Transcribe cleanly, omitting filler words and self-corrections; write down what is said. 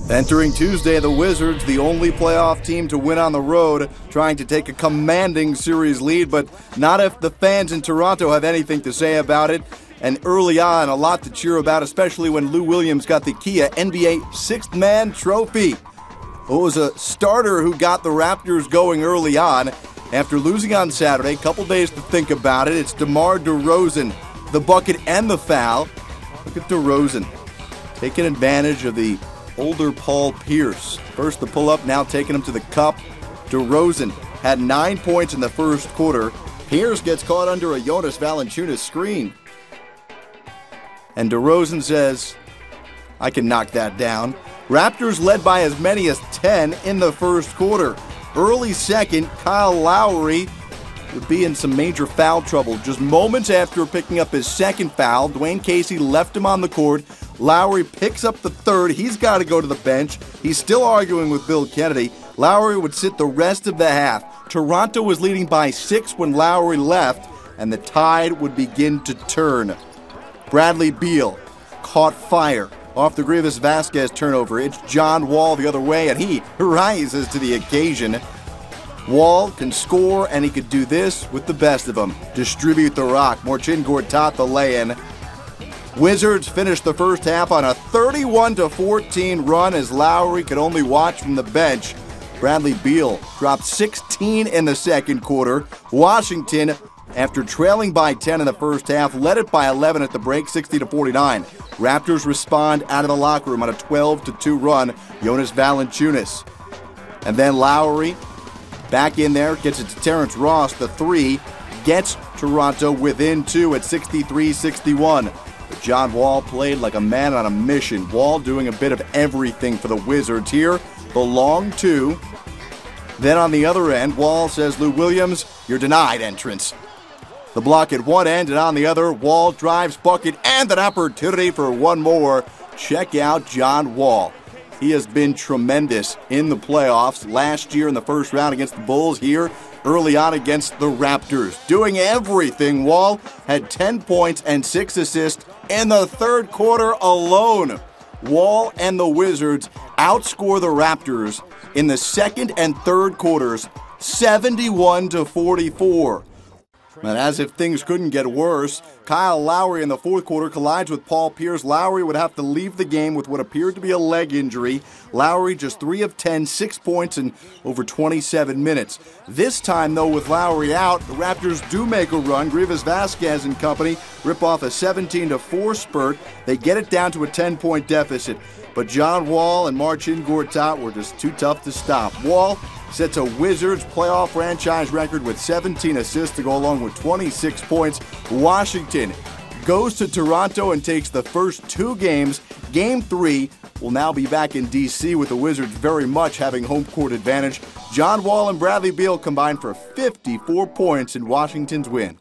Entering Tuesday, the Wizards, the only playoff team to win on the road, trying to take a commanding series lead, but not if the fans in Toronto have anything to say about it. And early on, a lot to cheer about, especially when Lou Williams got the Kia NBA Sixth Man Trophy. It was a starter who got the Raptors going early on. After losing on Saturday, a couple days to think about it, it's DeMar DeRozan, the bucket and the foul. Look at DeRozan taking advantage of the older Paul Pierce. First the pull-up, now taking him to the cup. DeRozan had 9 points in the first quarter. Pierce gets caught under a Jonas Valanciunas screen. And DeRozan says, I can knock that down. Raptors led by as many as 10 in the first quarter. Early second, Kyle Lowry would be in some major foul trouble. Just moments after picking up his second foul, Dwayne Casey left him on the court. Lowry picks up the third. He's got to go to the bench. He's still arguing with Bill Kennedy. Lowry would sit the rest of the half. Toronto was leading by 6 when Lowry left, and the tide would begin to turn. Bradley Beal caught fire off the Grievous Vasquez turnover. It's John Wall the other way, and he rises to the occasion. Wall can score, and he could do this with the best of them. Distribute the rock. Marcin Gortat the lay-in. Wizards finished the first half on a 31-14 run as Lowry could only watch from the bench. Bradley Beal dropped 16 in the second quarter. Washington, after trailing by 10 in the first half, led it by 11 at the break, 60-49. Raptors respond out of the locker room on a 12-2 run. Jonas Valanciunas. And then Lowry back in there, gets it to Terrence Ross. The three gets Toronto within 2 at 63-61. But John Wall played like a man on a mission. Wall doing a bit of everything for the Wizards here. The long two. Then on the other end, Wall says, Lou Williams, you're denied entrance. The block at one end, and on the other, Wall drives, bucket, and an opportunity for one more. Check out John Wall. He has been tremendous in the playoffs. Last year in the first round against the Bulls, here early on against the Raptors. Doing everything, Wall had 10 points and 6 assists in the third quarter alone. Wall and the Wizards outscore the Raptors in the second and third quarters 71-44. And as if things couldn't get worse, Kyle Lowry in the fourth quarter collides with Paul Pierce. Lowry would have to leave the game with what appeared to be a leg injury. Lowry just 3 of 10, 6 points in over 27 minutes. This time, though, with Lowry out, the Raptors do make a run. Grievous Vasquez and company rip off a 17-4 spurt. They get it down to a 10-point deficit. But John Wall and Marcin Gortat were just too tough to stop. Wall sets a Wizards playoff franchise record with 17 assists to go along with 26 points. Washington goes to Toronto and takes the first 2 games. Game 3 will now be back in D.C. with the Wizards very much having home court advantage. John Wall and Bradley Beal combined for 54 points in Washington's win.